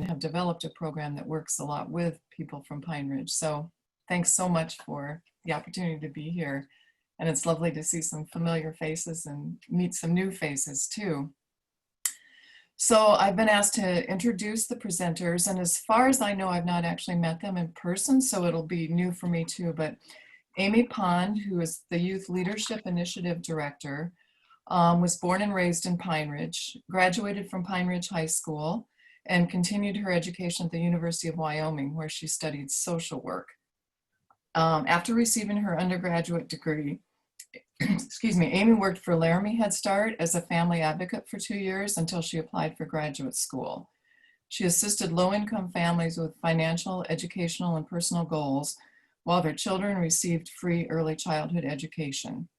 have developed a program that works a lot with people from Pine Ridge. So thanks so much for the opportunity to be here. And it's lovely to see some familiar faces and meet some new faces too. So I've been asked to introduce the presenters, and as far as I know, I've not actually met them in person, so it'll be new for me too. But Amy Pond, who is the Youth Leadership Initiative Director, was born and raised in Pine Ridge, graduated from Pine Ridge High School, and continued her education at the University of Wyoming, where she studied social work. After receiving her undergraduate degree, excuse me, Amy worked for Laramie Head Start as a family advocate for 2 years until she applied for graduate school. She assisted low-income families with financial, educational, and personal goals while their children received free early childhood education.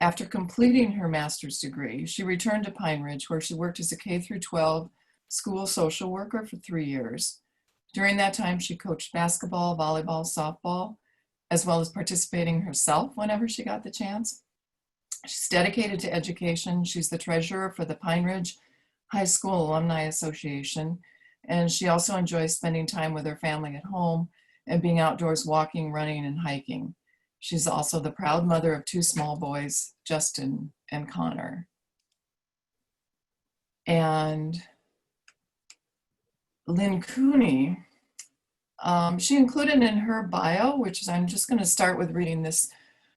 After completing her master's degree, she returned to Pine Ridge, where she worked as a K-12 school social worker for 3 years. During that time, she coached basketball, volleyball, softball, as well as participating herself whenever she got the chance. She's dedicated to education. She's the treasurer for the Pine Ridge High School Alumni Association, and she also enjoys spending time with her family at home and being outdoors walking, running, and hiking. She's also the proud mother of 2 small boys, Justin and Connor. And Lynn Cooney, she included in her bio, which is, I'm just going to start with reading this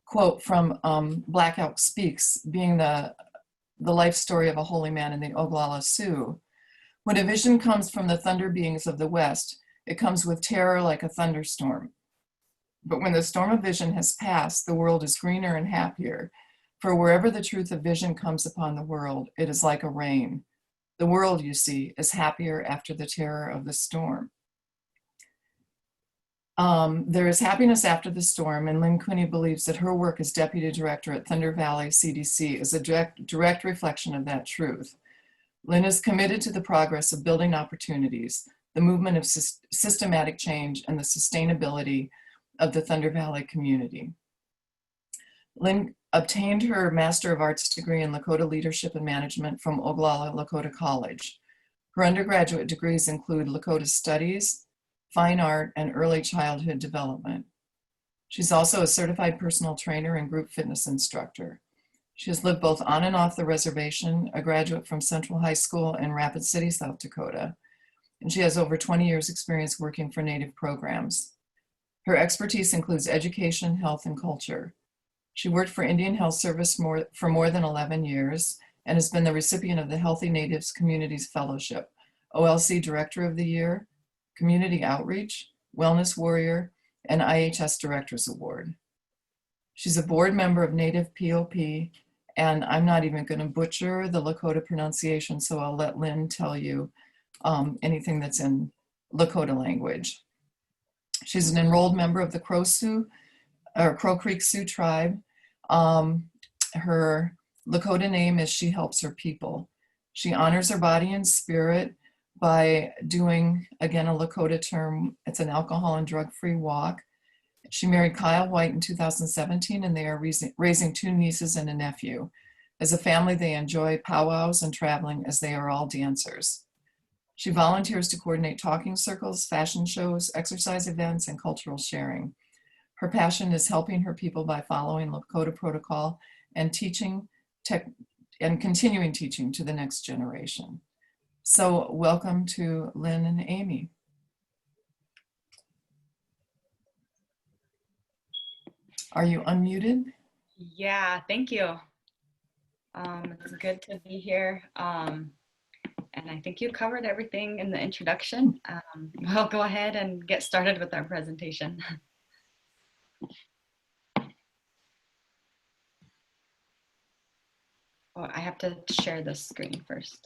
quote from Black Elk Speaks, being the life story of a holy man in the Oglala Sioux. When a vision comes from the thunder beings of the West, it comes with terror like a thunderstorm. But when the storm of vision has passed, the world is greener and happier. For wherever the truth of vision comes upon the world, it is like a rain. The world, you see, is happier after the terror of the storm. There is happiness after the storm, and Lynn Cooney believes that her work as deputy director at Thunder Valley CDC is a direct reflection of that truth. Lynn is committed to the progress of building opportunities, the movement of systematic change, and the sustainability of the Thunder Valley community. Lynn obtained her Master of Arts degree in Lakota Leadership and Management from Oglala Lakota College. Her undergraduate degrees include Lakota Studies, Fine Art, and Early Childhood Development. She's also a certified personal trainer and group fitness instructor. She has lived both on and off the reservation, a graduate from Central High School in Rapid City, South Dakota, and she has over 20 years experience working for Native programs. Her expertise includes education, health, and culture. She worked for Indian Health Service for more than 11 years and has been the recipient of the Healthy Natives Communities Fellowship, OLC Director of the Year, Community Outreach, Wellness Warrior, and IHS Directors Award. She's a board member of Native POP, and I'm not even going to butcher the Lakota pronunciation, so I'll let Lynn tell you anything that's in Lakota language. She's an enrolled member of the Crow Creek Sioux tribe. Her Lakota name is She Helps Her People. She honors her body and spirit by doing, again, a Lakota term, it's an alcohol and drug-free walk. She married Kyle White in 2017, and they are raising 2 nieces and a nephew. As a family, they enjoy powwows and traveling, as they are all dancers. She volunteers to coordinate talking circles, fashion shows, exercise events, and cultural sharing. Her passion is helping her people by following Lakota protocol and continuing teaching to the next generation. So welcome to Lynn and Amy. Are you unmuted? Yeah, thank you. It's good to be here. And I think you covered everything in the introduction. We'll go ahead and get started with our presentation. Oh, I have to share the screen first.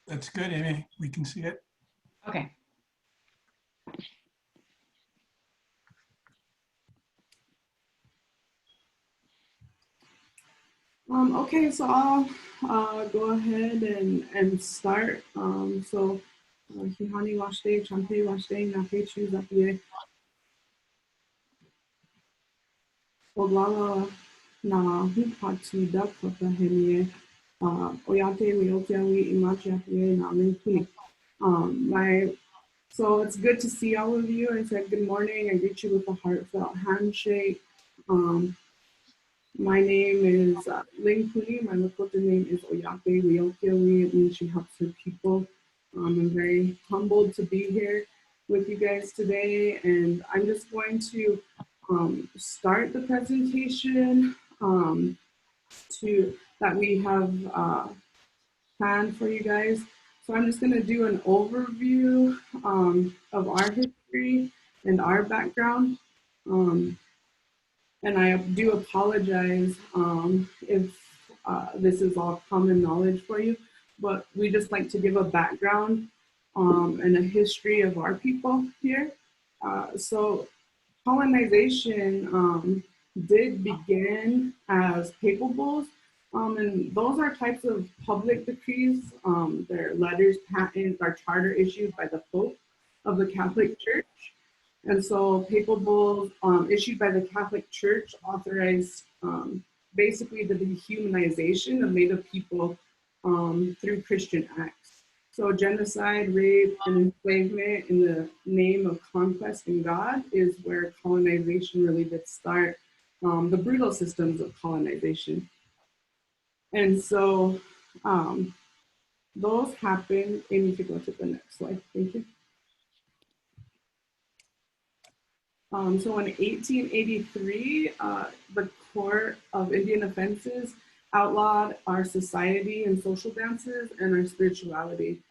That's good, Amy. We can see it. Okay. Okay, so I'll go ahead and start. Hihani washte, champe washte, nape chu zapie. Oglala na hupatu dakota hemie. Oyate wiokiawi imachi apie na linkuni. So it's good to see all of you. I said good morning. I greet you with a heartfelt handshake. My name is Ling Kuni. My Lakota name is Oyate Wiokiawi. It means she helps her people. I'm very humbled to be here with you guys today. And I'm just going to start the presentation that we have planned for you guys. So I'm just going to do an overview of our history and our background. And I do apologize if this is all common knowledge for you, but we just like to give a background and a history of our people here. So colonization did begin as papal bulls, and those are types of public decrees. They're letters, patents, or charter issued by the Pope of the Catholic Church. And so papal bulls issued by the Catholic Church authorized basically the dehumanization of Native people through Christian acts. So genocide, rape, and enslavement in the name of conquest and God is where colonization really did start, the brutal systems of colonization. And so those happened. Amy, if you go to the next slide, thank you. So in 1883, the Court of Indian Offenses outlawed our society and social dances and our spirituality.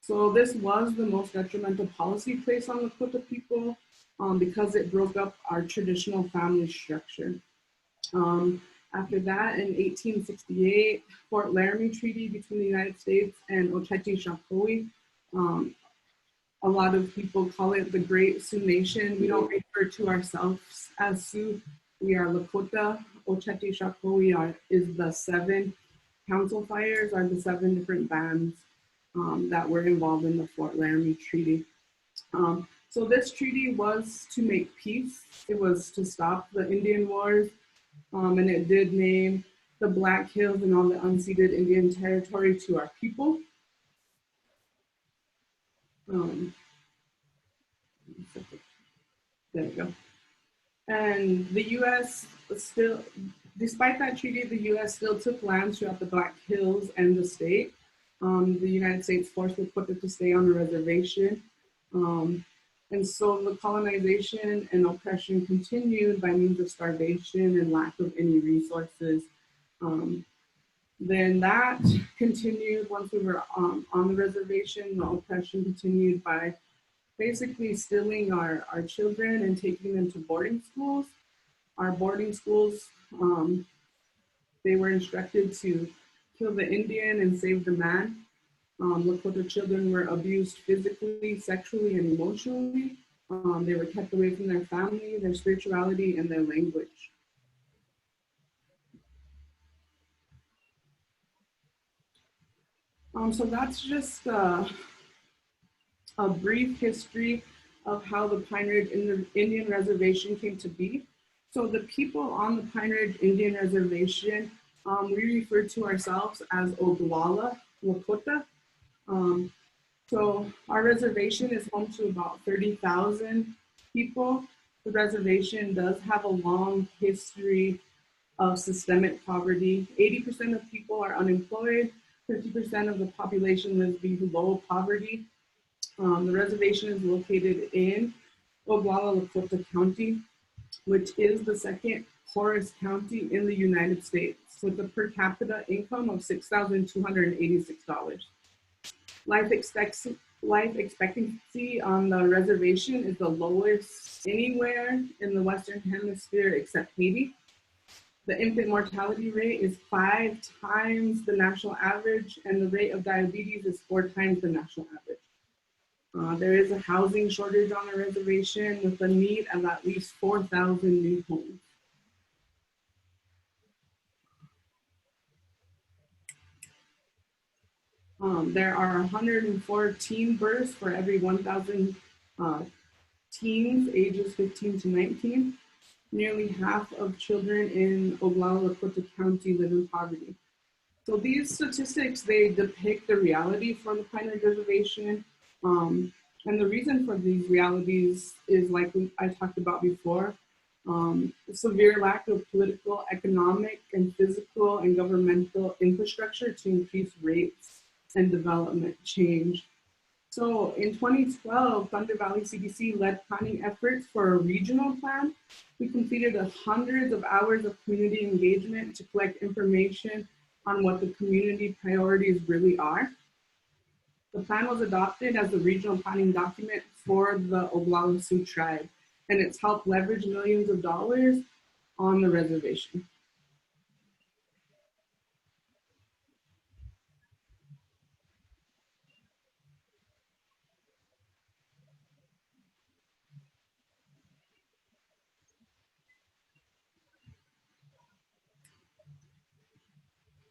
So this was the most detrimental policy placed on the Lakota people because it broke up our traditional family structure. After that, in 1868, Fort Laramie Treaty between the United States and Oceti-Sakowin. A lot of people call it the Great Sioux Nation. We don't refer to ourselves as Sioux. We are Lakota. Oceti-Sakowin is the 7 council fires, are the 7 different bands that were involved in the Fort Laramie Treaty. So this treaty was to make peace. It was to stop the Indian Wars, and it did name the Black Hills and all the unceded Indian territory to our people. There we go. And the U.S. still, despite that treaty, the U.S. still took lands throughout the Black Hills and the state. The United States forced Lakota to stay on the reservation. And so the colonization and oppression continued by means of starvation and lack of any resources. Then that continued once we were on the reservation. The oppression continued by basically stealing our children and taking them to boarding schools. Our boarding schools, they were instructed to kill the Indian and save the man. Lakota children were abused physically, sexually, and emotionally. They were kept away from their family, their spirituality, and their language. So that's just a brief history of how the Pine Ridge Indian Reservation came to be. So the people on the Pine Ridge Indian Reservation, we refer to ourselves as Oglala Lakota. So our reservation is home to about 30,000 people. The reservation does have a long history of systemic poverty. 80% of people are unemployed. 50% of the population lives below poverty. The reservation is located in Oglala Lakota County, which is the 2nd poorest county in the United States, with a per capita income of $6,286. Life expectancy on the reservation is the lowest anywhere in the Western Hemisphere except Haiti. The infant mortality rate is 5 times the national average, and the rate of diabetes is 4 times the national average. There is a housing shortage on the reservation with a need of at least 4,000 new homes. There are 104 teen births for every 1,000 teens ages 15 to 19. Nearly half of children in Oglala Lakota County live in poverty. So these statistics, they depict the reality for the Pine Ridge Reservation. And the reason for these realities is like I talked about before, severe lack of political, economic, and physical and governmental infrastructure to increase rates and development change. So in 2012, Thunder Valley CDC led planning efforts for a regional plan. We completed hundreds of hours of community engagement to collect information on what the community priorities really are. The plan was adopted as the regional planning document for the Oglala Sioux tribe, and it's helped leverage millions of dollars on the reservation.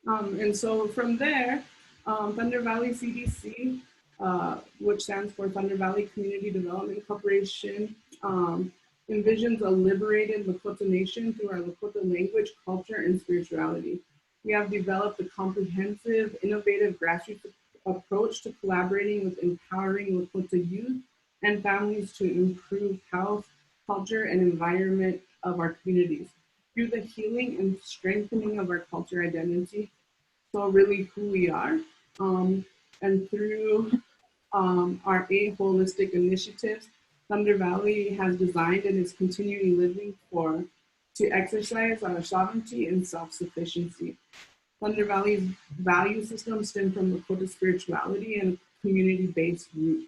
And so from there, Thunder Valley CDC, which stands for Thunder Valley Community Development Corporation, envisions a liberated Lakota nation through our Lakota language, culture, and spirituality. We have developed a comprehensive, innovative grassroots approach to collaborating with empowering Lakota youth and families to improve health, culture, and environment of our communities through the healing and strengthening of our culture identity. So really who we are, and through our 8 holistic initiatives, Thunder Valley has designed and is continually living for to exercise our sovereignty and self-sufficiency. Thunder Valley's value system stem from Lakota spirituality and community-based roots.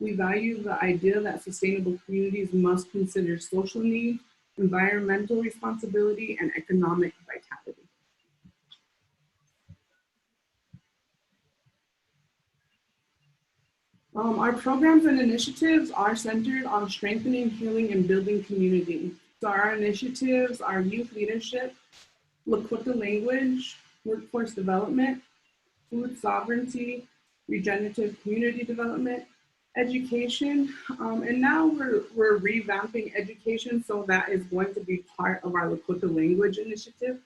We value the idea that sustainable communities must consider social needs, environmental responsibility, and economic vitality. Our programs and initiatives are centered on strengthening, healing, and building community. So our initiatives are youth leadership, Lakota language, workforce development, food sovereignty, regenerative community development, education, and now we're revamping education, so that is going to be part of our Lakota language initiative,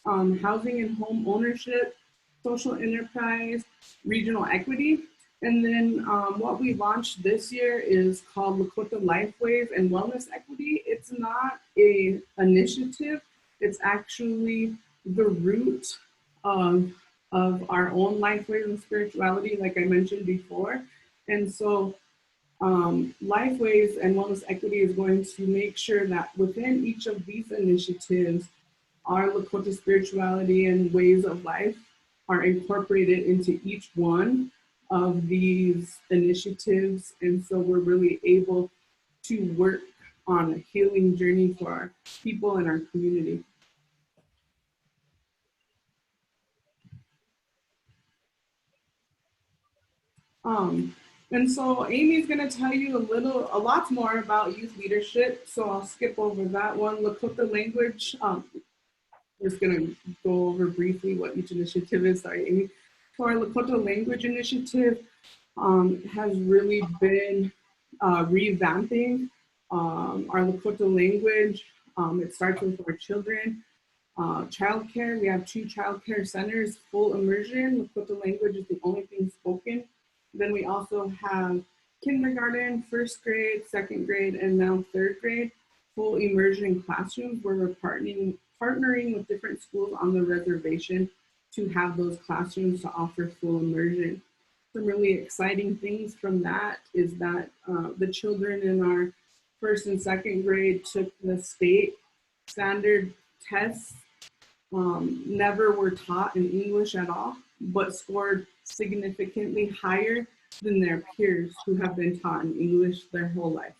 housing and home ownership, social enterprise, regional equity. And then what we launched this year is called Lakota Lifeways and Wellness Equity. It's not an initiative, it's actually the root of our own lifeways and spirituality, like I mentioned before. And so Lifeways and Wellness Equity is going to make sure that within each of these initiatives, our Lakota spirituality and ways of life are incorporated into each one of these initiatives. And so we're really able to work on a healing journey for our people and our community. And so Amy's going to tell you a lot more about youth leadership. So I'll skip over that one. Lakota language, I'm just going to go over briefly what each initiative is. Sorry, Amy. So our Lakota language initiative has really been revamping our Lakota language. It starts with our children. Childcare, we have 2 childcare centers, full immersion. Lakota language is the only thing spoken. Then we also have kindergarten, 1st grade, 2nd grade, and now 3rd grade, full immersion classrooms where we're partnering with different schools on the reservation to have those classrooms to offer full immersion. Some really exciting things from that is that the children in our 1st and 2nd grade took the state standard tests, never were taught in English at all, but scored significantly higher than their peers who have been taught in English their whole life.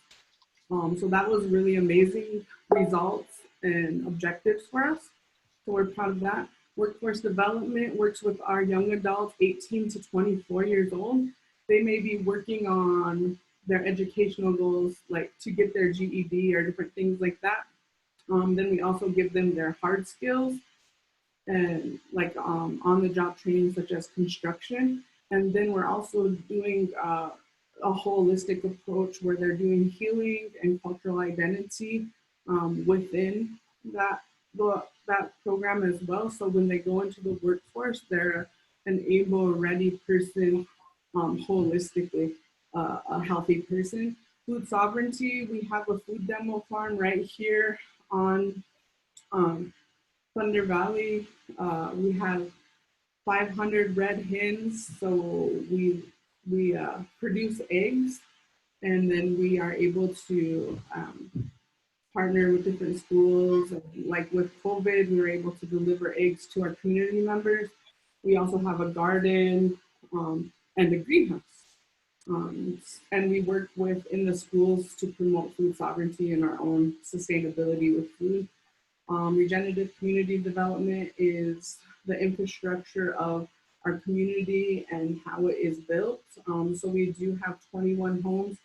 So that was really amazing results and objectives for us. So we're proud of that. Workforce development works with our young adults 18 to 24 years old. They may be working on their educational goals, like to get their GED or different things like that. Then we also give them their hard skills and like on-the-job training such as construction. And then we're also doing a holistic approach where they're doing healing and cultural identity within that that program as well. So when they go into the workforce, they're an able, ready person, holistically, a healthy person. Food sovereignty, we have a food demo farm right here on Thunder Valley. We have 500 red hens, so we produce eggs, and then we are able to partner with different schools. Like with COVID, we were able to deliver eggs to our community members. We also have a garden and a greenhouse. And we work within the schools to promote food sovereignty and our own sustainability with food. Regenerative community development is the infrastructure of our community and how it is built. So we do have 21 homes.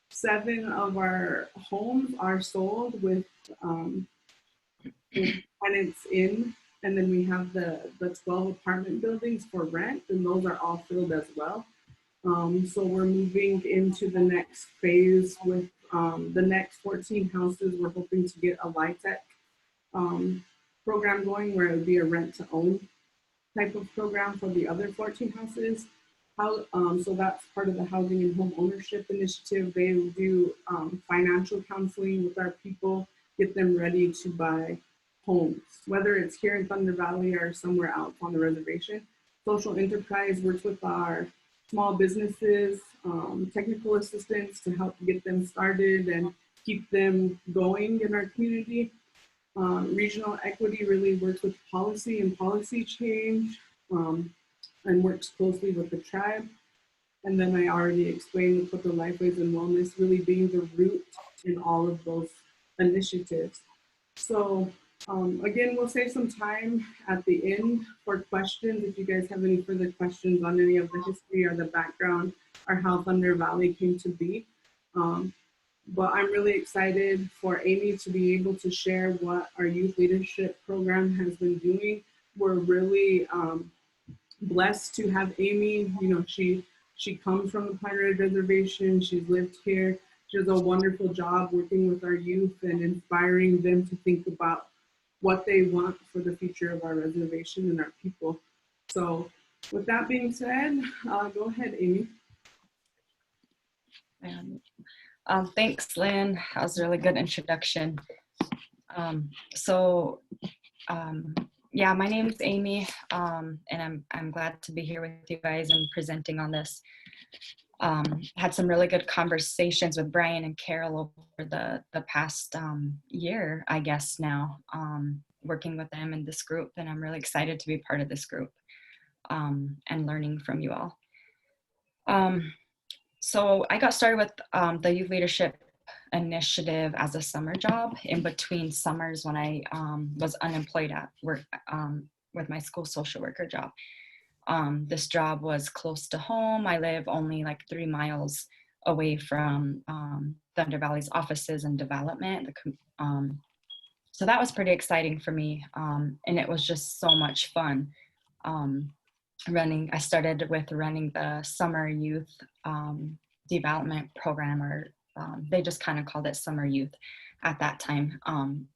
7 of our homes are sold with tenants in, and then we have the 12 apartment buildings for rent, and those are all filled as well. So we're moving into the next phase with the next 14 houses. We're hoping to get a LIHTC program going, where it would be a rent to own type of program for the other 14 houses. So that's part of the Housing and Home Ownership Initiative. They do financial counseling with our people, get them ready to buy homes, whether it's here in Thunder Valley or somewhere else on the reservation. Social enterprise works with our small businesses, technical assistance to help get them started and keep them going in our community. Regional equity really works with policy and policy change, and works closely with the tribe. And then I already explained Lakota Lifeways and Wellness really being the root in all of those initiatives. So again, we'll save some time at the end for questions. If you guys have any further questions on any of the history or the background or how Thunder Valley came to be. But I'm really excited for Amy to be able to share what our youth leadership program has been doing. We're really blessed to have Amy. You know, she comes from the Pine Ridge Reservation. She's lived here. She does a wonderful job working with our youth and inspiring them to think about what they want for the future of our reservation and our people. So with that being said, go ahead, Amy. Thanks, Lynn. That was a really good introduction. Yeah, my name is Amy, and I'm glad to be here with you guys and presenting on this. Had some really good conversations with Brian and Carol over the past year, I guess now, working with them in this group, and I'm really excited to be part of this group and learning from you all. So I got started with the Youth Leadership Initiative as a summer job in between summers when I was unemployed at work with my school social worker job. This job was close to home. I live only like 3 miles away from Thunder Valley's offices and development. So that was pretty exciting for me. And it was just so much fun. I started with running the summer youth development program, or they just kind of called it summer youth at that time.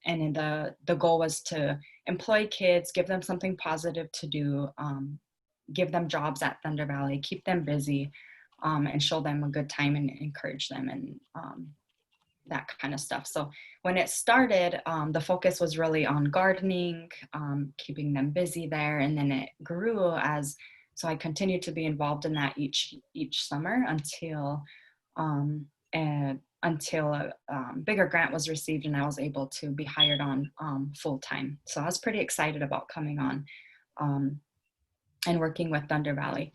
And the goal was to employ kids, give them something positive to do, give them jobs at Thunder Valley, keep them busy, and show them a good time and encourage them and that kind of stuff. So when it started, the focus was really on gardening, keeping them busy there, and then it grew so I continued to be involved in that each summer until a bigger grant was received and I was able to be hired on full time. So I was pretty excited about coming on and working with Thunder Valley.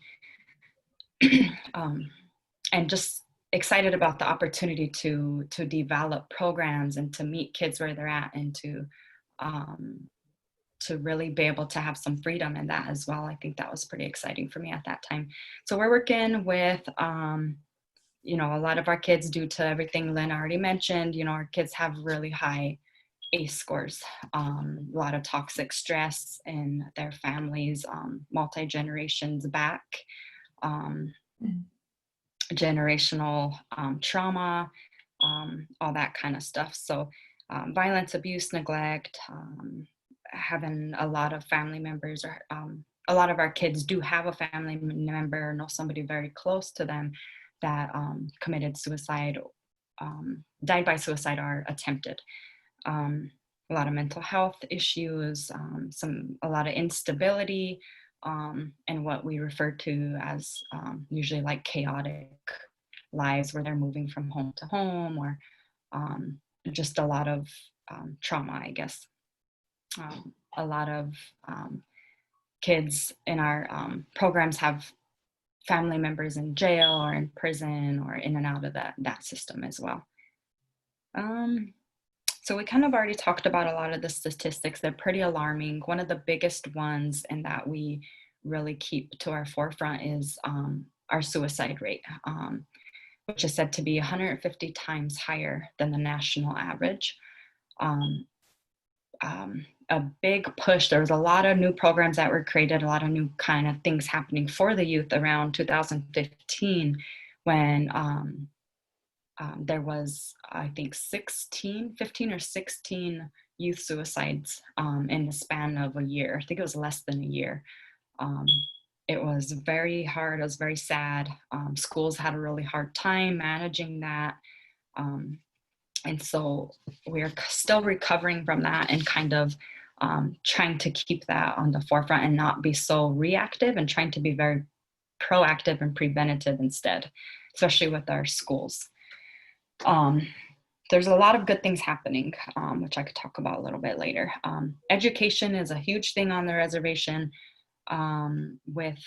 And just excited about the opportunity to develop programs and to meet kids where they're at, and to really be able to have some freedom in that as well. I think that was pretty exciting for me at that time. So we're working with, a lot of our kids, due to everything Lynn already mentioned, our kids have really high ACE scores, a lot of toxic stress in their families, multi-generations back. generational trauma, all that kind of stuff. So violence, abuse, neglect, having a lot of family members, or a lot of our kids do have a family member or know somebody very close to them that committed suicide, died by suicide, or attempted. A lot of mental health issues, a lot of instability, and what we refer to as usually like chaotic lives, where they're moving from home to home, or just a lot of trauma, I guess. A lot of kids in our programs have family members in jail or in prison or in and out of that system as well. So we kind of already talked about a lot of the statistics. They're pretty alarming. One of the biggest ones, and that we really keep to our forefront, is our suicide rate, which is said to be 150 times higher than the national average. A big push, there was a lot of new programs that were created, a lot of new kind of things happening for the youth around 2015, when there was, I think, 15 or 16 youth suicides in the span of a year. I think it was less than a year. It was very hard. It was very sad. Schools had a really hard time managing that. And so we're still recovering from that, and kind of trying to keep that on the forefront and not be so reactive, and trying to be very proactive and preventative instead, especially with our schools. There's a lot of good things happening, which I could talk about a little bit later. Education is a huge thing on the reservation, with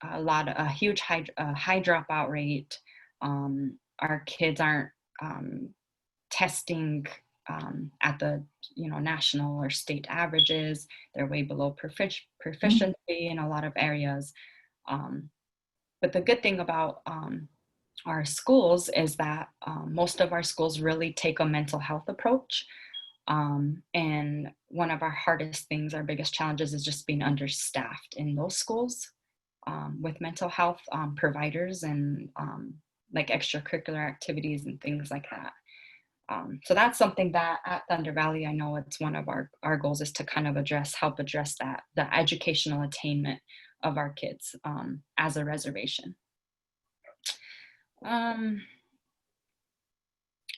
a huge high dropout rate. Our kids aren't testing at the national or state averages. They're way below proficiency in a lot of areas. But the good thing about our schools is that most of our schools really take a mental health approach. And one of our hardest things, our biggest challenges, is just being understaffed in those schools with mental health providers and like extracurricular activities and things like that. So that's something that at Thunder Valley, I know it's one of our goals, is to kind of help address that, the educational attainment of our kids as a reservation.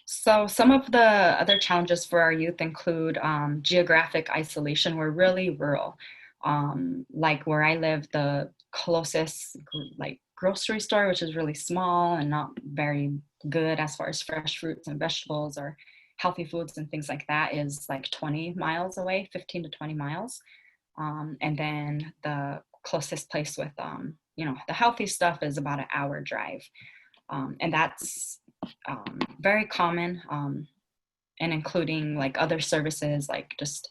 So some of the other challenges for our youth include geographic isolation. We're really rural. Like where I live, the closest grocery store, which is really small and not very good as far as fresh fruits and vegetables or healthy foods and things like that, is like 20 miles away, 15 to 20 miles. And then the closest place with, the healthy stuff is about an hour drive. And that's very common, and including like other services, like just,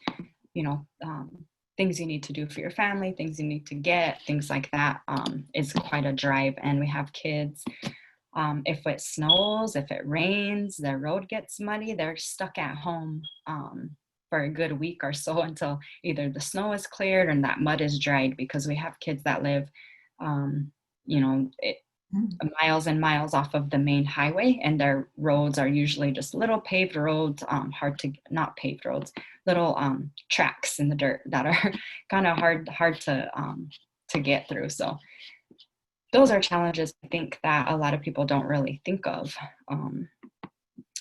things you need to do for your family, things you need to get, things like that, is quite a drive. And we have kids, if it snows, if it rains, the road gets muddy, they're stuck at home for a good week or so until either the snow is cleared and that mud is dried, because we have kids that live, miles and miles off of the main highway, and their roads are usually just little paved roads, not paved roads, little tracks in the dirt that are kind of hard to get through. So those are challenges, I think, that a lot of people don't really think of.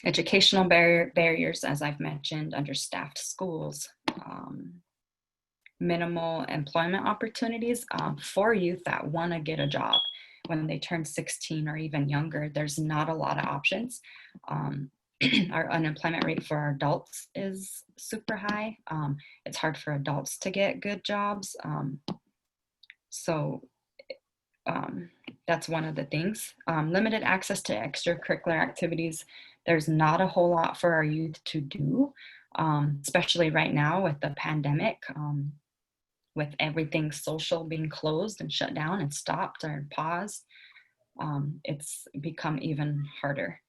Educational barriers, as I've mentioned, understaffed schools, minimal employment opportunities for youth that want to get a job when they turn 16 or even younger. There's not a lot of options. Our unemployment rate for our adults is super high. It's hard for adults to get good jobs. So that's one of the things. Limited access to extracurricular activities. There's not a whole lot for our youth to do, especially right now with the pandemic. With everything social being closed and shut down and stopped or paused, it's become even harder.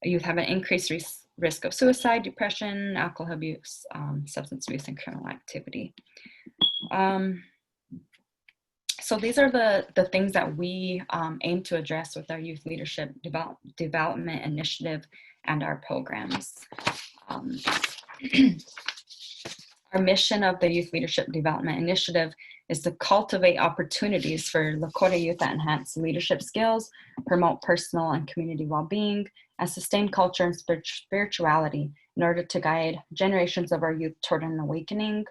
Youth have an increased risk of suicide, depression, alcohol abuse, substance abuse, and criminal activity. So these are the things that we aim to address with our Youth Leadership Development Initiative and our programs. Our mission of the Youth Leadership Development Initiative is to cultivate opportunities for Lakota youth that enhance leadership skills, promote personal and community well-being, and sustain culture and spirituality in order to guide generations of our youth toward an awakening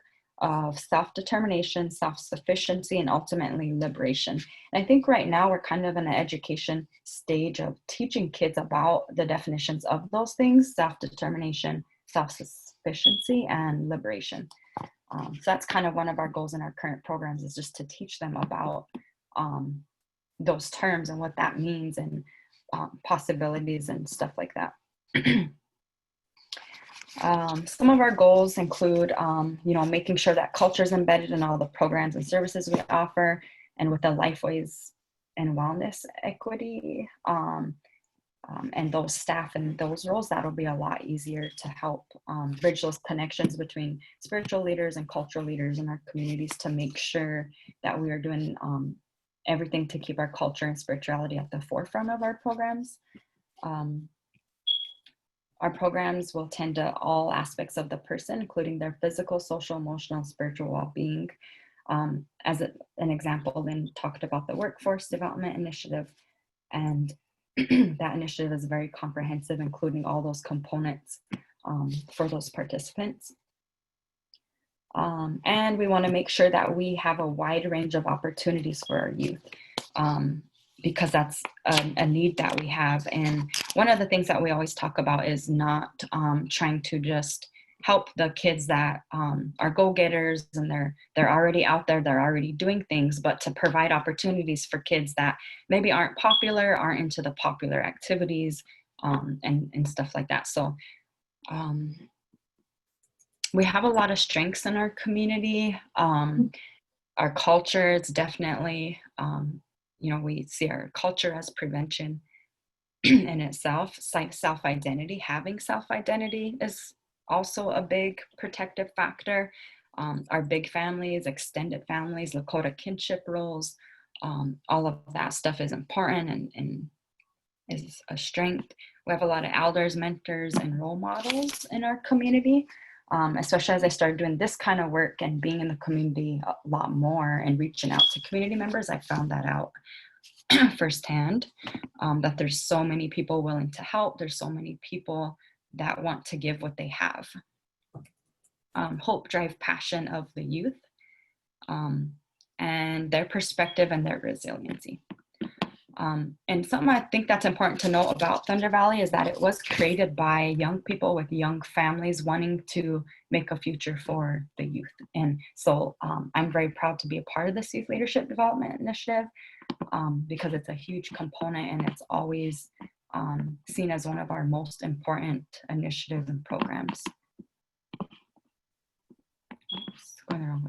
of self-determination, self-sufficiency, and ultimately liberation. And I think right now we're kind of in an education stage of teaching kids about the definitions of those things: self-determination, self-sufficiency, and liberation. So that's kind of one of our goals in our current programs, is just to teach them about those terms and what that means, and possibilities and stuff like that. Some of our goals include, making sure that culture is embedded in all the programs and services we offer, and with the lifeways and wellness equity, and those staff and those roles, that'll be a lot easier to help bridge those connections between spiritual leaders and cultural leaders in our communities, to make sure that we are doing everything to keep our culture and spirituality at the forefront of our programs. Our programs will tend to all aspects of the person, including their physical, social, emotional, spiritual well-being. As an example, Lynn talked about the Workforce Development Initiative, and that initiative is very comprehensive, including all those components for those participants. And we want to make sure that we have a wide range of opportunities for our youth, because that's a need that we have. And one of the things that we always talk about is not trying to just help the kids that are go-getters and they're already out there, they're already doing things, but to provide opportunities for kids that maybe aren't popular, aren't into the popular activities, and stuff like that. So we have a lot of strengths in our community. Our culture, it's definitely, we see our culture as prevention in itself. Self-identity, having self-identity is also a big protective factor. Our big families, extended families, Lakota kinship roles, all of that stuff is important and is a strength. We have a lot of elders, mentors, and role models in our community, especially as I started doing this kind of work and being in the community a lot more and reaching out to community members. I found that out firsthand, that there's so many people willing to help. There's so many people that want to give what they have. Hope, drive, passion of the youth, and their perspective and their resiliency. And something I think that's important to know about Thunder Valley is that it was created by young people with young families wanting to make a future for the youth. And so I'm very proud to be a part of this Youth Leadership Development Initiative, because it's a huge component and it's always seen as one of our most important initiatives and programs. Oops, going the wrong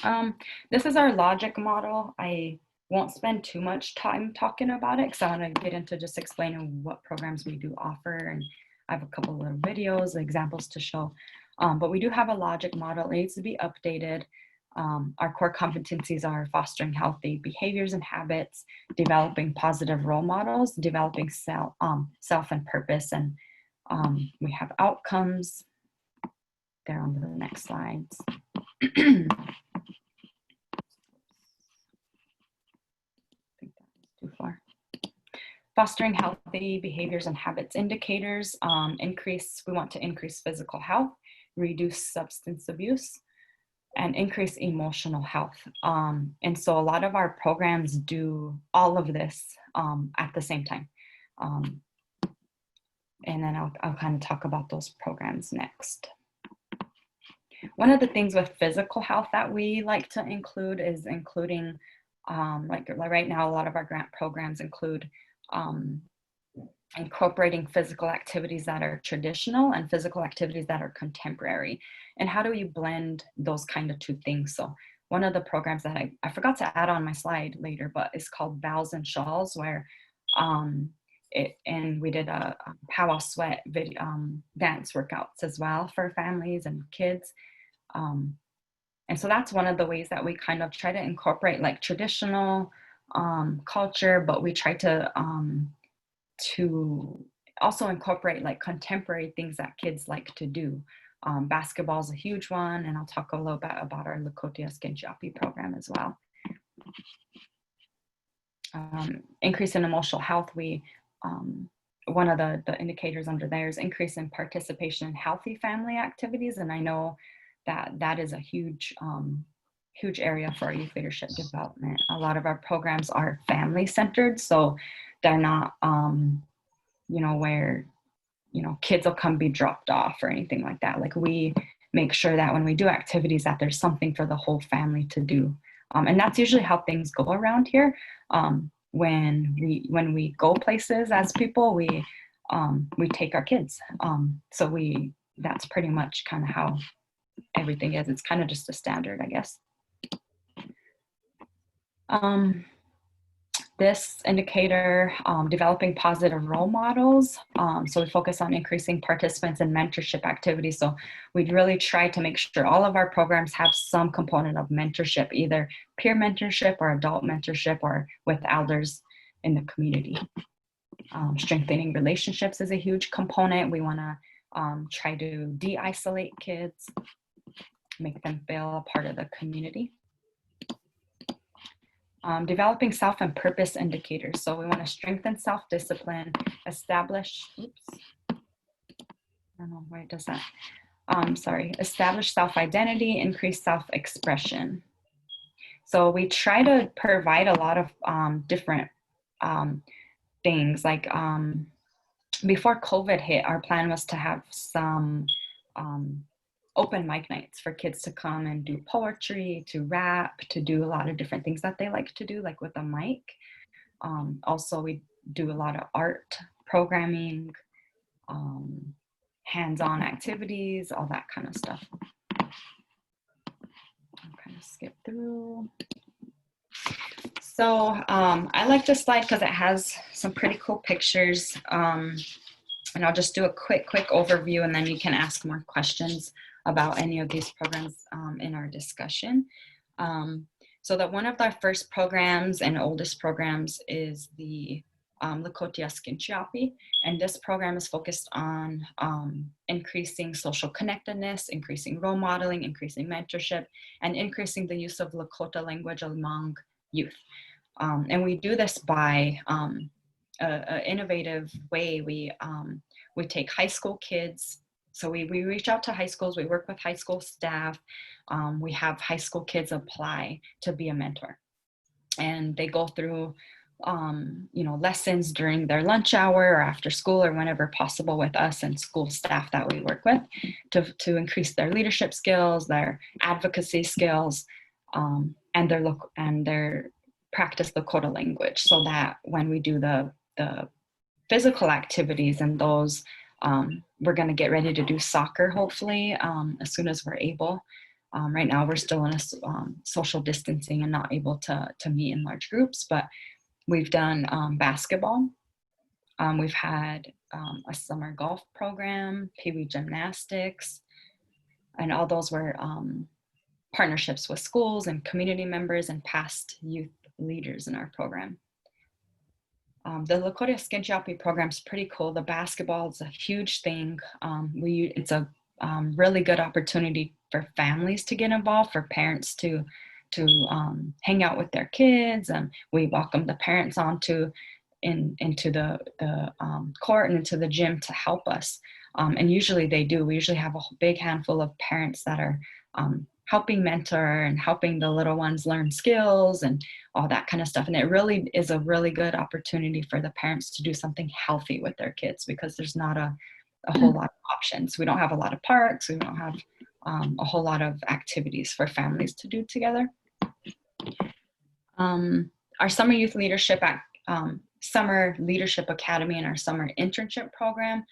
way. This is our logic model. I won't spend too much time talking about it because I want to get into just explaining what programs we do offer, and I have a couple of videos, examples to show. But we do have a logic model. It needs to be updated. Our core competencies are fostering healthy behaviors and habits, developing positive role models, developing self and purpose, and we have outcomes. They're on to the next slides. Too far. Fostering healthy behaviors and habits indicators. We want to increase physical health, reduce substance abuse, and increase emotional health. And so a lot of our programs do all of this at the same time. And then I'll kind of talk about those programs next. One of the things with physical health that we like to include is including, like right now, a lot of our grant programs include incorporating physical activities that are traditional and physical activities that are contemporary. And how do you blend those kind of two things? So one of the programs that I forgot to add on my slide later, but it's called Bows and Shawls, where and we did a powwow sweat video, dance workouts as well for families and kids. And so that's one of the ways that we kind of try to incorporate like traditional culture, but we try to also incorporate like contemporary things that kids like to do. Basketball is a huge one, and I'll talk a little bit about our Lakota Skinjapi program as well. Increase in emotional health, one of the indicators under there is increase in participation in healthy family activities, and I know that is a huge huge area for our youth leadership development. A lot of our programs are family centered, so they're not where kids will come be dropped off or anything like that. Like, we make sure that when we do activities that there's something for the whole family to do. And that's usually how things go around here. When we go places as people, we take our kids. So that's pretty much kind of how everything is. It's kind of just a standard, I guess. This indicator, developing positive role models. So we focus on increasing participants in mentorship activities. So we really try to make sure all of our programs have some component of mentorship, either peer mentorship or adult mentorship or with elders in the community. Strengthening relationships is a huge component. We want to try to de-isolate kids, make them feel a part of the community. Developing self and purpose indicators. So we want to strengthen self-discipline, establish self-identity, increase self-expression. So we try to provide a lot of different things. Like before COVID hit, our plan was to have some open mic nights for kids to come and do poetry, to rap, to do a lot of different things that they like to do, like with a mic. Also, we do a lot of art programming, hands-on activities, all that kind of stuff. I'll kind of skip through. So I like this slide because it has some pretty cool pictures. And I'll just do a quick overview, and then you can ask more questions about any of these programs in our discussion. So that one of our first programs and oldest programs is the Lakota Skinjapi, and this program is focused on increasing social connectedness, increasing role modeling, increasing mentorship, and increasing the use of Lakota language among youth. And we do this by an innovative way. We take high school kids. So we reach out to high schools, we work with high school staff, we have high school kids apply to be a mentor. And they go through, lessons during their lunch hour or after school or whenever possible with us and school staff that we work with to increase their leadership skills, their advocacy skills, and their practice Lakota language, so that when we do the physical activities and those, we're going to get ready to do soccer, hopefully, as soon as we're able. Right now, we're still in a social distancing and not able to meet in large groups, but we've done basketball. We've had a summer golf program, Pee-wee gymnastics, and all those were partnerships with schools and community members and past youth leaders in our program. The Lakota Skinjapi program is pretty cool. The basketball is a huge thing. It's a really good opportunity for families to get involved, for parents to hang out with their kids, and we welcome the parents into the court and into the gym to help us. And usually they do. We usually have a big handful of parents that are helping mentor and helping the little ones learn skills and all that kind of stuff. And it really is a really good opportunity for the parents to do something healthy with their kids, because there's not a whole lot of options. We don't have a lot of parks. We don't have a whole lot of activities for families to do together. Our Summer Youth Leadership Summer Leadership Academy and our Summer Internship Program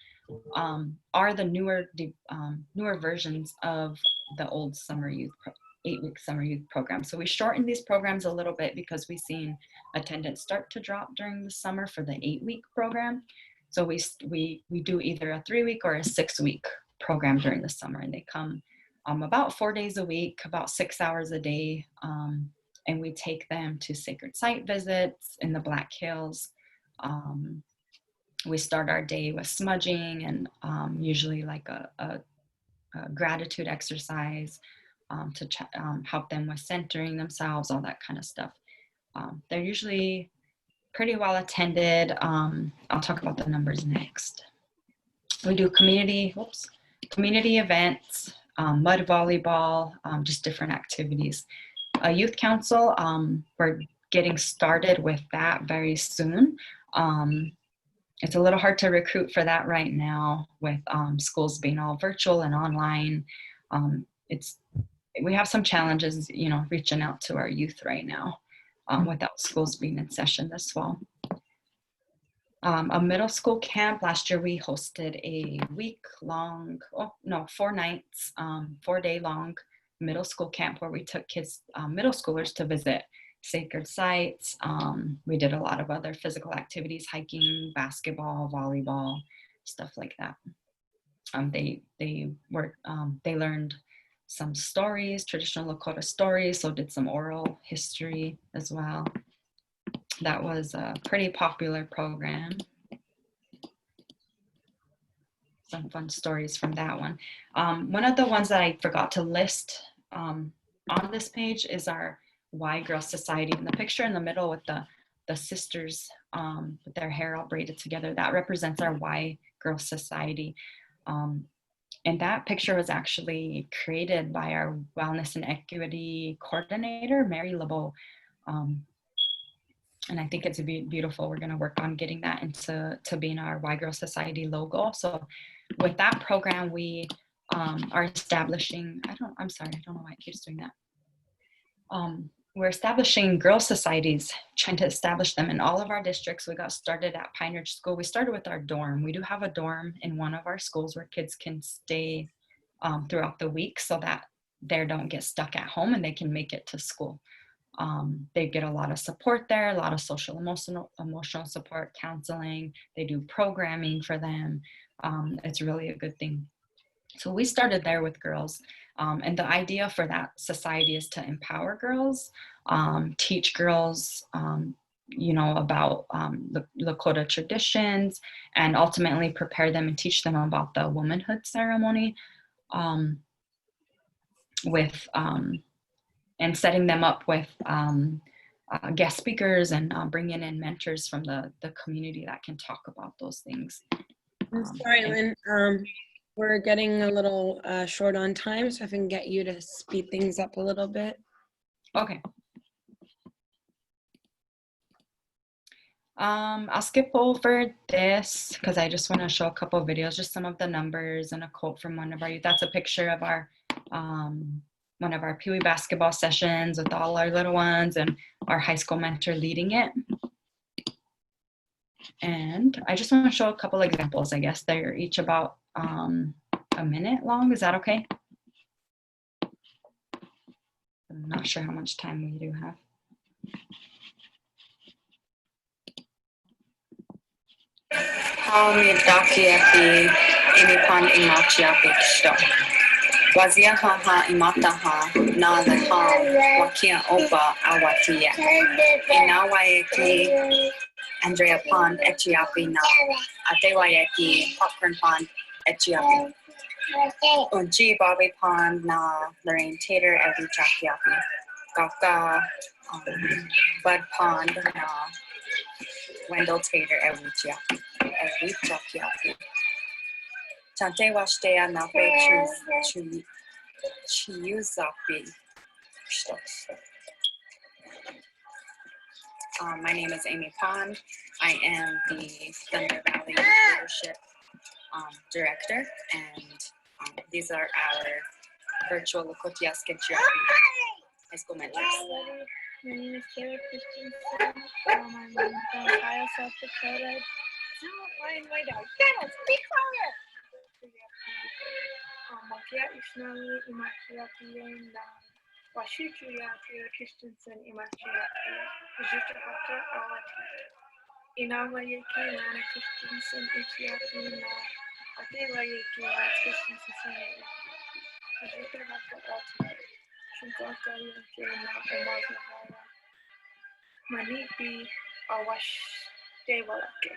are the newer versions of the old summer youth 8-week summer youth program. So we shortened these programs a little bit because we've seen attendance start to drop during the summer for the 8-week program. So we do either a 3-week or a 6-week program during the summer, and they come about 4 days a week, about 6 hours a day. And we take them to sacred site visits in the Black Hills. We start our day with smudging and usually like a gratitude exercise to help them with centering themselves, all that kind of stuff. They're usually pretty well attended. I'll talk about the numbers next. We do community events, mud volleyball, just different activities. A youth council, we're getting started with that very soon. It's a little hard to recruit for that right now with schools being all virtual and online. We have some challenges, you know, reaching out to our youth right now without schools being in session this fall. A middle school camp, last year we hosted a 4 nights, 4-day long middle school camp where we took kids, middle schoolers, to visit sacred sites. We did a lot of other physical activities, hiking, basketball, volleyball, stuff like that. They learned some stories, traditional Lakota stories, so did some oral history as well. That was a pretty popular program. Some fun stories from that one. One of the ones that I forgot to list on this page is our Y Girl Society. And the picture in the middle with the sisters with their hair all braided together, that represents our Y Girl Society. And that picture was actually created by our Wellness and Equity Coordinator, Mary LeBeau. And I think it's beautiful. We're going to work on getting that into being our Y Girl Society logo. So with that program, we are establishing, I don't know why it keeps doing that. We're establishing girl societies, trying to establish them in all of our districts. We got started at Pine Ridge School. We started with our dorm. We do have a dorm in one of our schools where kids can stay throughout the week so that they don't get stuck at home and they can make it to school. They get a lot of support there, a lot of social emotional support, counseling. They do programming for them. It's really a good thing. So we started there with girls. And the idea for that society is to empower girls, teach girls, you know, about Lakota traditions, and ultimately prepare them and teach them about the womanhood ceremony and setting them up with guest speakers and bringing in mentors from the community that can talk about those things. I'm sorry, Lynn. We're getting a little short on time, so if I can get you to speed things up a little bit. Okay. I'll skip over this because I just want to show a couple of videos, just some of the numbers and a quote from one of our youth. That's a picture of our one of our Pee Wee basketball sessions with all our little ones and our high school mentor leading it. And I just want to show a couple examples. I guess they're each about a minute long. Is that okay? I'm not sure how much time we do have. Midakiaki imipan imachiapi kishto. Wazia haha imataha na leha wakia oba awatia. Inawayeki Andrea Pond Echiapi na Atewayeki Popcorn Pond Echiapi. Unchi Bobby Pond na Lorraine Tater Evi Chakiapi. Kaka Bud Pond na Wendell Tater Evi Chakiapi. Chante Washtea na Fe Chiuzapi. My name is Amy Pond. I am the Thunder Valley Leadership Director, and these are our virtual Lakota Sketchiapi high school mentors. My name is Taylor Christensen. I'm from Ohio, South Dakota. Don't mind my dog. Get speak louder! Makia Ishnali Imakiapi na Washichuyapi Christensen Imakiapi. Ujutahaka Awati. Inawayeki Lana Christensen Ichiapi na Atewayeki Christensen. Looking up the ultimate. Shugaka Yunjina Omazahara. Manipi Awash Devalake.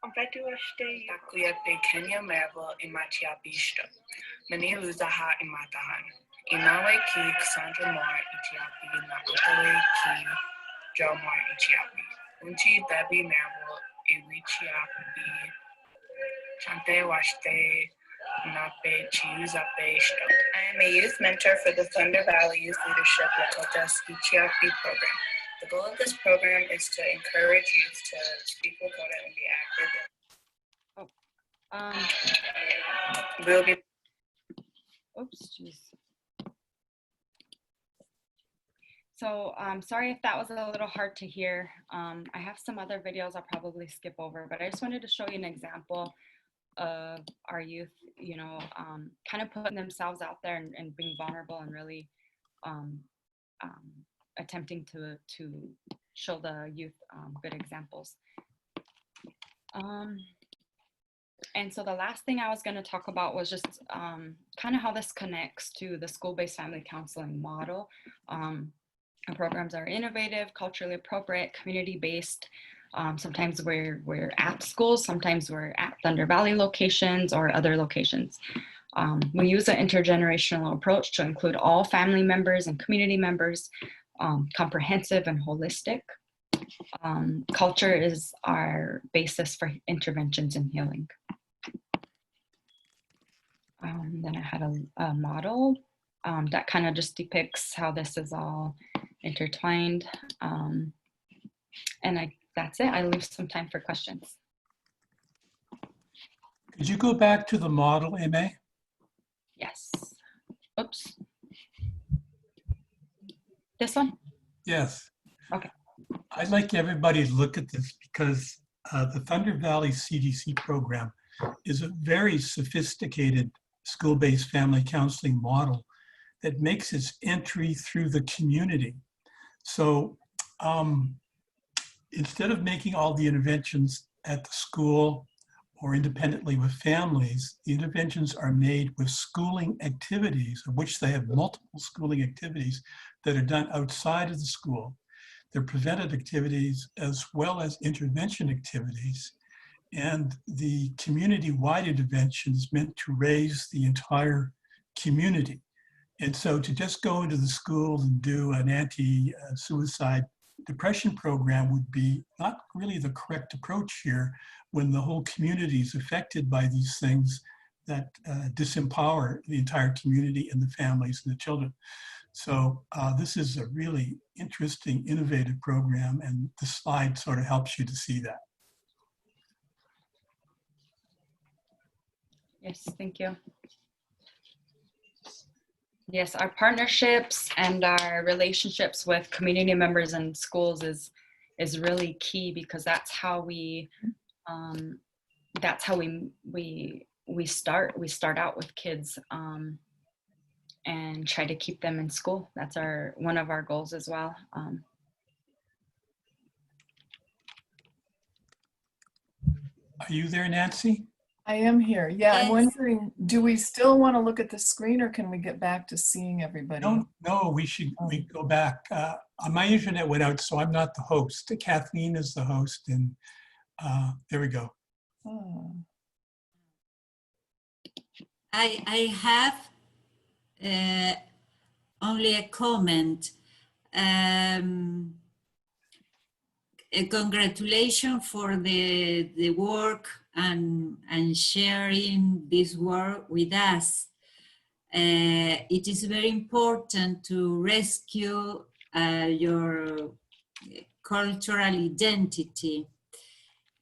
Ampetuaste Takuyape Kenya Mervo Imatiabisto. Mani Luzaha Imatahan. Inawe ki Cassandra Moore Itiapi Naotawe ki Joe Moore Itiapi. Unchi Debbie Mervo Iwichiapi. Chante Washte Nape Chiuzape Sto. I am a youth mentor for the Thunder Valley Youth Leadership Lakota Skichiapi program. The goal of this program is to encourage youth to speak Lakota and be active. We'll be. Oops, jeez. So sorry if that was a little hard to hear. I have some other videos I'll probably skip over, but I just wanted to show you an example of our youth, you know, kind of putting themselves out there and being vulnerable and really attempting to show the youth good examples. And so the last thing I was going to talk about was just kind of how this connects to the school-based family counseling model. Our programs are innovative, culturally appropriate, community-based. Sometimes we're at schools, sometimes we're at Thunder Valley locations or other locations. We use an intergenerational approach to include all family members and community members, comprehensive and holistic. Culture is our basis for interventions and healing. Then I had a model that kind of just depicts how this is all intertwined. And that's it. I leave some time for questions. Could you go back to the model, Aimee? Yes. Oops. This one? Yes. Okay. I'd like everybody to look at this because the Thunder Valley CDC program is a very sophisticated school-based family counseling model that makes its entry through the community. So instead of making all the interventions at the school or independently with families, the interventions are made with schooling activities, of which they have multiple schooling activities that are done outside of the school. They're preventive activities as well as intervention activities. And the community-wide intervention is meant to raise the entire community. And so to just go into the schools and do an anti-suicide depression program would be not really the correct approach here when the whole community is affected by these things that disempower the entire community and the families and the children. So this is a really interesting, innovative program, and the slide sort of helps you to see that. Yes, thank you. Yes, our partnerships and our relationships with community members and schools is really key, because that's how we start out with kids and try to keep them in school. That's one of our goals as well. Are you there, Nancy? I am here. Yeah, I'm Yes. wondering, do we still want to look at the screen, or can we get back to seeing everybody? No, we go back. My internet went out, so I'm not the host. Kathleen is the host, and there we go. Oh. I have only a comment. Congratulations for the work and sharing this work with us. It is very important to rescue your cultural identity.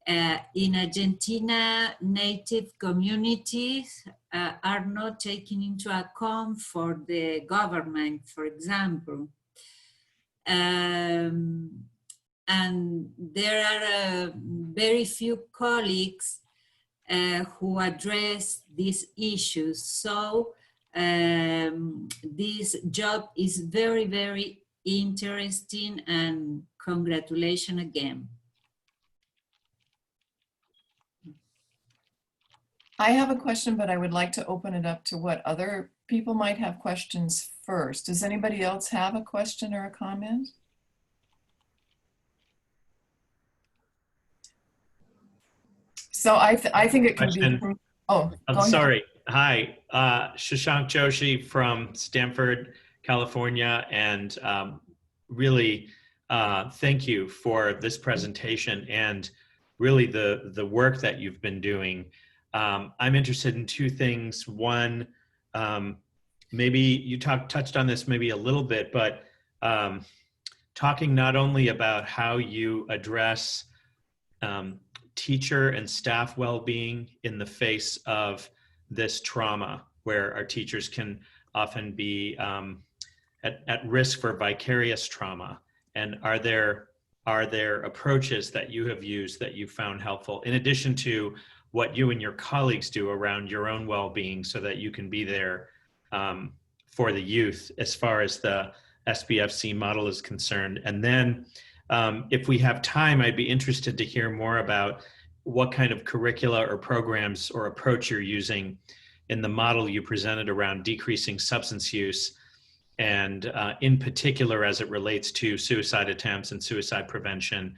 In Argentina, native communities are not taken into account for the government, for example. And there are very few colleagues who address these issues. So this job is very, very interesting, and congratulations again. I have a question, but I would like to open it up to what other people might have questions first. Does anybody else have a question or a comment? So I think it can be, Question. oh, I'm go ahead. sorry. Hi, Shashank Joshi from Stamford, California, and really thank you for this presentation and really the work that you've been doing. I'm interested in two things. One, maybe you touched on this maybe a little bit, but talking not only about how you address teacher and staff well-being in the face of this trauma, where our teachers can often be at risk for vicarious trauma. And are there approaches that you have used that you found helpful, in addition to what you and your colleagues do around your own well-being, so that you can be there for the youth as far as the SBFC model is concerned? And then if we have time, I'd be interested to hear more about what kind of curricula or programs or approach you're using in the model you presented around decreasing substance use, and in particular as it relates to suicide attempts and suicide prevention.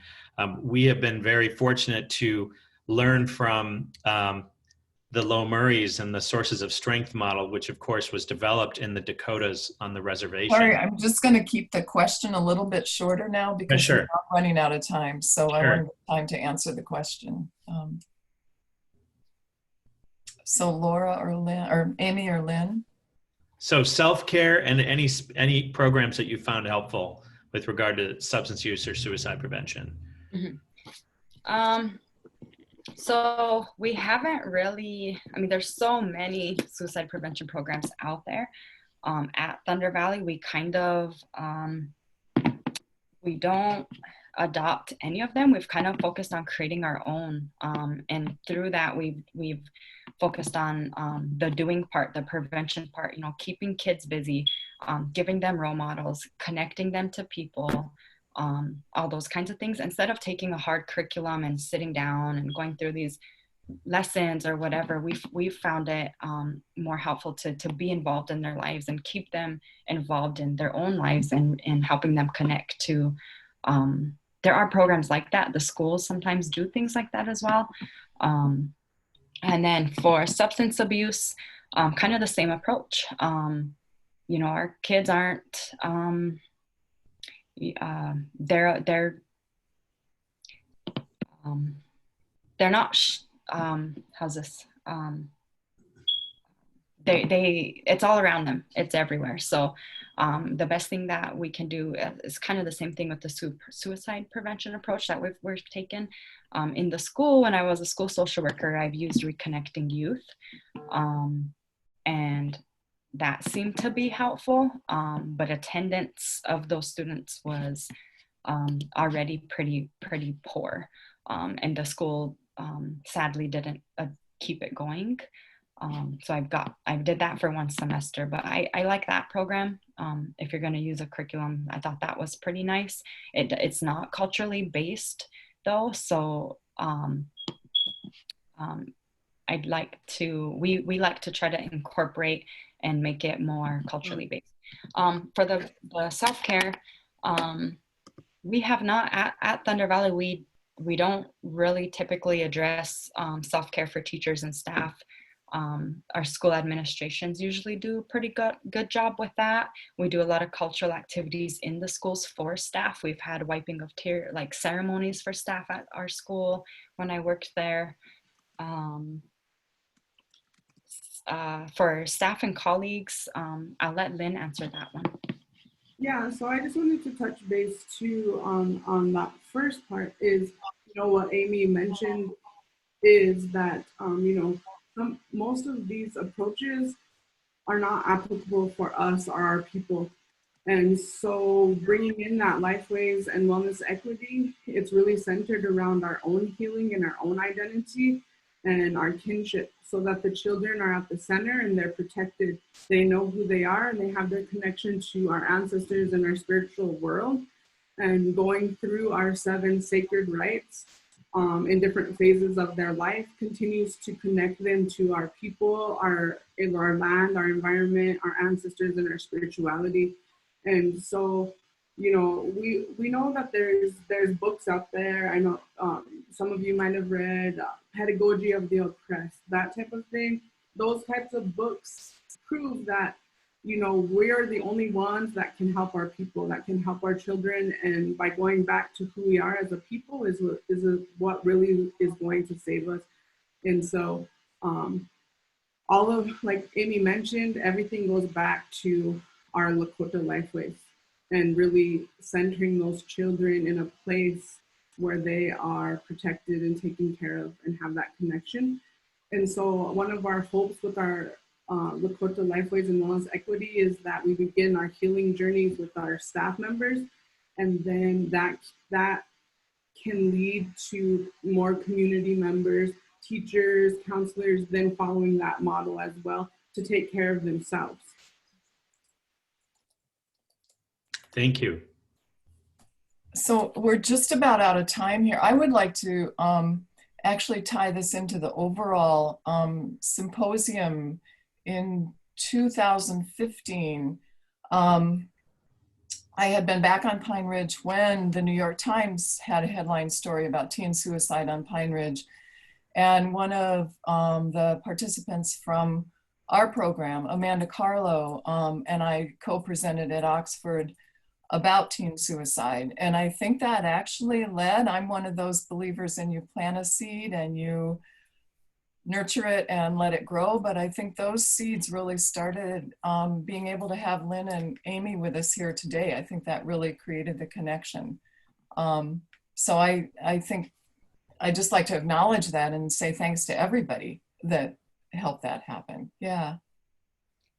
We have been very fortunate to learn from the Low Murrays and the Sources of Strength model, which of course was developed in the Dakotas on the reservation. Sorry, I'm just going to keep the question a little bit shorter now because sure. we're not running out of time. So I Sure. want time to answer the question. So Laura or Lynn, or Amy or Lynn? So self-care and any programs that you found helpful with regard to substance use or suicide prevention. Mm-hmm. So we haven't really, I mean, there's so many suicide prevention programs out there. At Thunder Valley, we kind of, we don't adopt any of them. We've kind of focused on creating our own. And through that, we've focused on the doing part, the prevention part, you know, keeping kids busy, giving them role models, connecting them to people, all those kinds of things, instead of taking a hard curriculum and sitting down and going through these lessons or whatever. We've found it more helpful to be involved in their lives and keep them involved in their own lives and helping them connect to, there are programs like that. The schools sometimes do things like that as well. And then for substance abuse, kind of the same approach. You know, our kids aren't, they're not, how's this? It's all around them. It's everywhere. So the best thing that we can do is kind of the same thing with the suicide prevention approach that we've taken. In the school, when I was a school social worker, I've used Reconnecting Youth. And that seemed to be helpful, but attendance of those students was already pretty poor. And the school sadly didn't keep it going. So I did that for one semester, but I like that program. If you're going to use a curriculum, I thought that was pretty nice. It's not culturally based though. So I'd like to, we like to try to incorporate and make it more culturally based. For the self-care, we have not, at Thunder Valley, we don't really typically address self-care for teachers and staff. Our school administrations usually do a pretty good job with that. We do a lot of cultural activities in the schools for staff. We've had wiping of tears, like ceremonies for staff at our school when I worked there. For staff and colleagues, I'll let Lynn answer that one. Yeah, so I just wanted to touch base too on that first part is, you know, what Amy mentioned is that, you know, most of these approaches are not applicable for us or our people. And so bringing in that lifeways and wellness equity, it's really centered around our own healing and our own identity and our kinship, so that the children are at the center and they're protected. They know who they are and they have their connection to our ancestors and our spiritual world. And going through our 7 sacred rites in different phases of their life continues to connect them to our people, our land, our environment, our ancestors, and our spirituality. And so, you know, we know that there's books out there. I know some of you might have read Pedagogy of the Oppressed, that type of thing. Those types of books prove that, you know, we're the only ones that can help our people, that can help our children. And by going back to who we are as a people is what really is going to save us. And so all of, like Amy mentioned, everything goes back to our Lakota lifeways and really centering those children in a place where they are protected and taken care of and have that connection. And so one of our hopes with our Lakota Lifeways and Wellness Equity is that we begin our healing journeys with our staff members, and then that can lead to more community members, teachers, counselors, then following that model as well to take care of themselves. Thank you. So we're just about out of time here. I would like to actually tie this into the overall symposium in 2015. I had been back on Pine Ridge when the New York Times had a headline story about teen suicide on Pine Ridge. And one of the participants from our program, Amanda Carlo, and I co-presented at Oxford about teen suicide. And I think that actually led, I'm one of those believers in you plant a seed and you nurture it and let it grow. But I think those seeds really started being able to have Lynn and Amy with us here today. I think that really created the connection. So I think I'd just like to acknowledge that and say thanks to everybody that helped that happen. Yeah.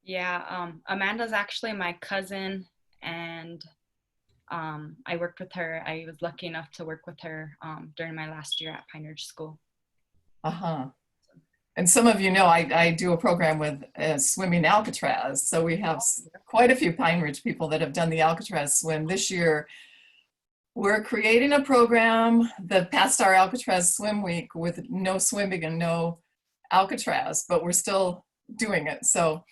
Yeah, Amanda's actually my cousin, and I worked with her. I was lucky enough to work with her during my last year at Pine Ridge School. Uh-huh. And some of you know I do a program with swimming Alcatraz. So we have quite a few Pine Ridge people that have done the Alcatraz swim. This year, we're creating a program that passed our Alcatraz swim week with no swimming and no Alcatraz, but we're still doing it. So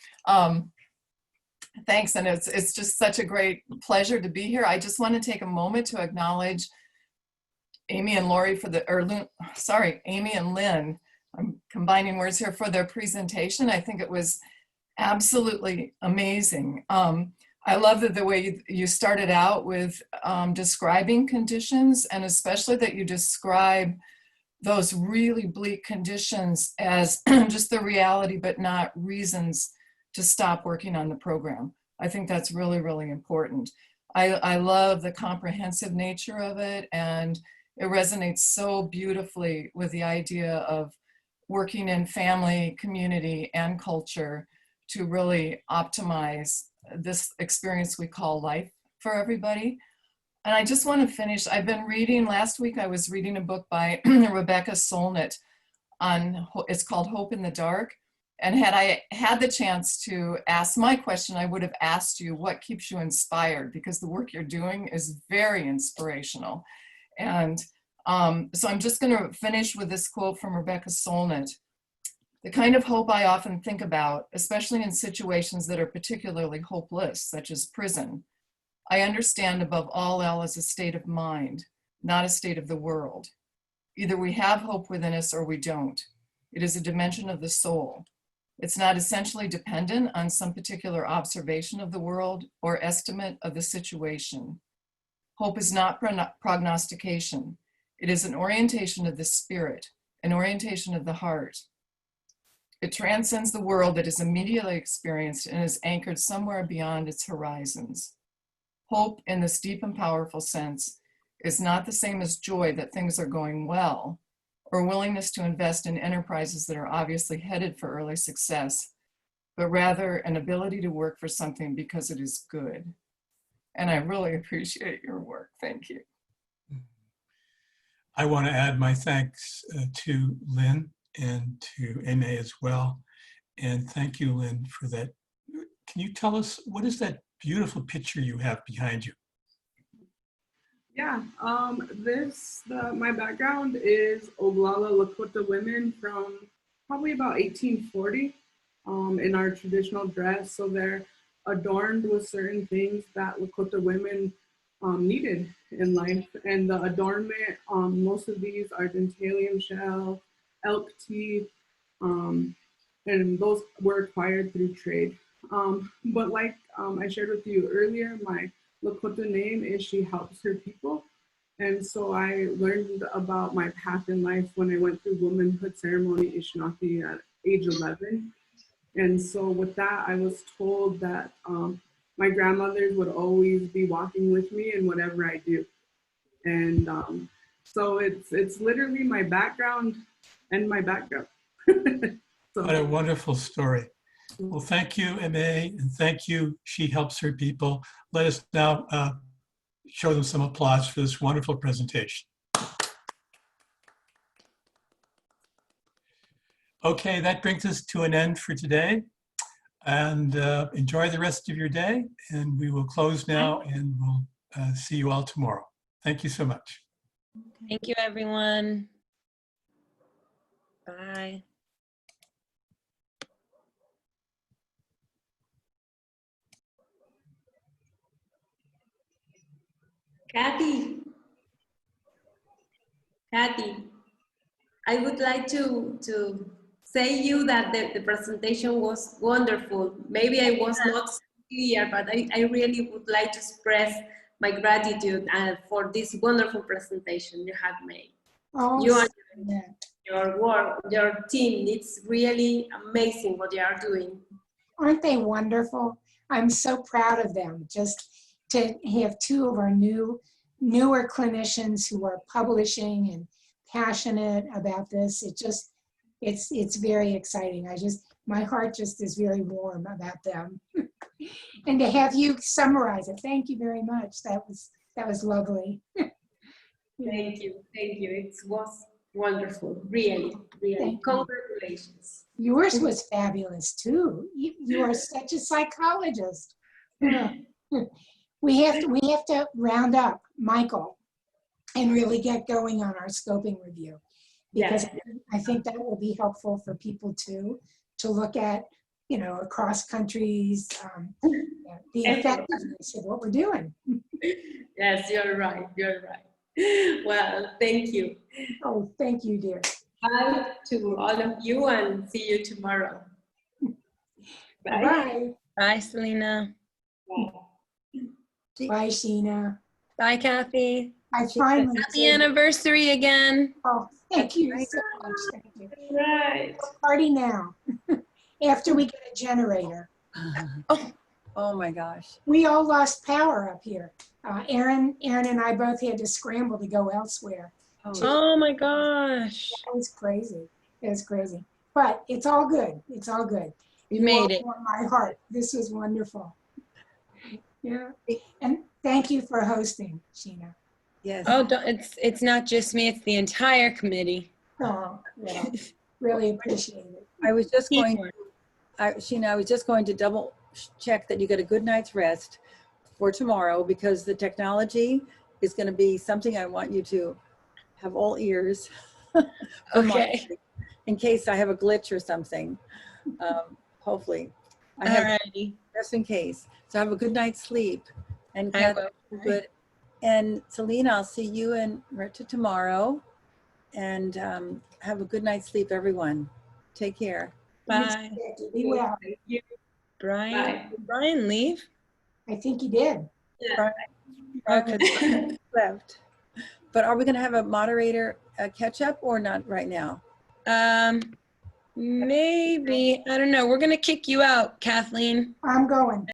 thanks, and it's just such a great pleasure to be here. I just want to take a moment to acknowledge Amy and Lori Amy and Lynn, I'm combining words here, for their presentation. I think it was absolutely amazing. I love the way you started out with describing conditions, and especially that you describe those really bleak conditions as just the reality, but not reasons to stop working on the program. I think that's really, really important. I love the comprehensive nature of it, and it resonates so beautifully with the idea of working in family, community, and culture to really optimize this experience we call life for everybody. And I just want to finish, I've been reading, last week I was reading a book by Rebecca Solnit it's called Hope in the Dark. And had I had the chance to ask my question, I would have asked you what keeps you inspired, because the work you're doing is very inspirational. And so I'm just going to finish with this quote from Rebecca Solnit. The kind of hope I often think about, especially in situations that are particularly hopeless, such as prison, I understand above all else as a state of mind, not a state of the world. Either we have hope within us or we don't. It is a dimension of the soul. It's not essentially dependent on some particular observation of the world or estimate of the situation. Hope is not prognostication. It is an orientation of the spirit, an orientation of the heart. It transcends the world that is immediately experienced and is anchored somewhere beyond its horizons. Hope, in this deep and powerful sense, is not the same as joy that things are going well, or willingness to invest in enterprises that are obviously headed for early success, but rather an ability to work for something because it is good. And I really appreciate your work. Thank you. I want to add my thanks to Lynn and to Amy as well. And thank you, Lynn, for that. Can you tell us, what is that beautiful picture you have behind you? Yeah, my background is Oglala Lakota women from probably about 1840 in our traditional dress. So they're adorned with certain things that Lakota women needed in life. And the adornment, most of these are dentalium shell, elk teeth, and those were acquired through trade. But like I shared with you earlier, my Lakota name is She Helps Her People. And so I learned about my path in life when I went through womanhood ceremony Ishnaki at age 11. And so with that, I was told that my grandmothers would always be walking with me in whatever I do. And so it's literally my background and my background. So, what a wonderful story. Well, thank you, MA, and thank you, She Helps Her People. Let us now show them some applause for this wonderful presentation. Okay, that brings us to an end for today. And enjoy the rest of your day. And we will close now and we'll see you all tomorrow. Thank you so much. Thank you, everyone. Bye. Kathy, I would like to say you that the presentation was wonderful. Maybe I was not clear, but I really would like to express my gratitude for this wonderful presentation you have made. Oh, You and your work, your team, it's really amazing what you are doing. aren't they wonderful? I'm so proud of them. Just to have two of our newer clinicians who are publishing and passionate about this. It's very exciting. My heart just is very warm about them. And to have you summarize it, thank you very much. That was lovely. Thank you. It was wonderful, really. Congratulations. Yours was fabulous too. You are such a psychologist. We have to round up Michael and really get going on our scoping review, because I think that will be helpful for people too, to look at, across countries, the effectiveness of what we're doing. Yes, you're right. Well, thank you. Oh, thank you, dear. Bye to all of you and see you tomorrow. Bye. Bye. Bye, Selena. Bye, Sheena. Bye, Kathy. I finally Happy anniversary again. Oh, thank you so much. Thank you. Right. Party now. After we get a generator. Oh my gosh. We all lost power up here. Aaron and I both had to scramble to go elsewhere. Oh my gosh. That was crazy. It was crazy. But it's all good. It's all good. You made it. Warmed my heart. This was wonderful. Yeah. And thank you for hosting, Sheena. Yes. Oh, it's not just me, it's the entire committee. Oh, yeah. Really appreciate it. I was just Sheena, I was just going to double check that you get a good night's rest for tomorrow, because the technology is going to be something I want you to have all ears. Okay. In case I have a glitch or something. Hopefully. I have Alrighty. just in case. So have a good night's sleep. And I Kathy, will. good. And Selena, I'll see you and Rita tomorrow. And have a good night's sleep, everyone. Take care. Bye. Be well. Brian, Bye. did Brian leave? I think he did. Brian left. But are we going to have a moderator catch up or not right now? Maybe, I don't know. We're going to kick you out, Kathleen. I'm going.